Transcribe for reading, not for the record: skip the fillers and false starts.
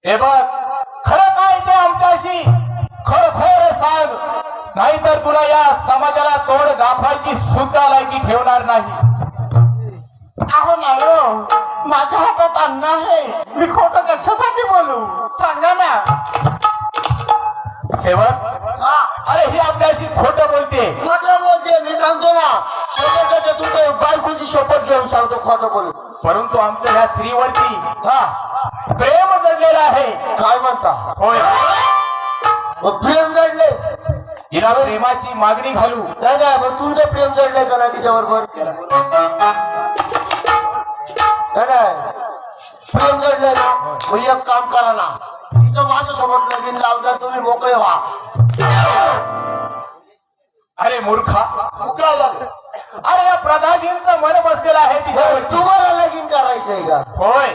हे बघ, खरं काय ते आमच्याशी खरखोर सांग, नाहीतर तुला या समाजाला तोड दाखवायची सुद्धा लायकी ठेवणार नाही. अहो नाही हो, माझ्या हातात अन्न आहे, मी खोटं कशासाठी बोलू सांगा ना. सेवक, अरे ही आपल्याशी खोटं बोलते. खोटं बोलते, मी सांगतो ना. शपथ तुझ्या बायकोची शपथ घेऊन सांगतो खोटं बोलू. परंतु आमचं ह्या स्त्रीवरती हा, प्रेम जडलेलं आहे. काय म्हणता? होय, प्रेम जडले? हिला प्रेमाची मागणी घालू. नाही नाही, मग तुमचं प्रेम जडलंय का नाही तिच्याबरोबर? नाही, प्रेम जडलंय ना, मग एक काम करा ना, तिचं माझ्यासोबत लगीन लावता, तुम्ही मोकळे व्हा. अरे मूर्खा, काय झालं? अरे या प्रधाजींचं मन बसलेलं आहे तिच्यावर. तुम्हाला लगीन करायचंय का? होय.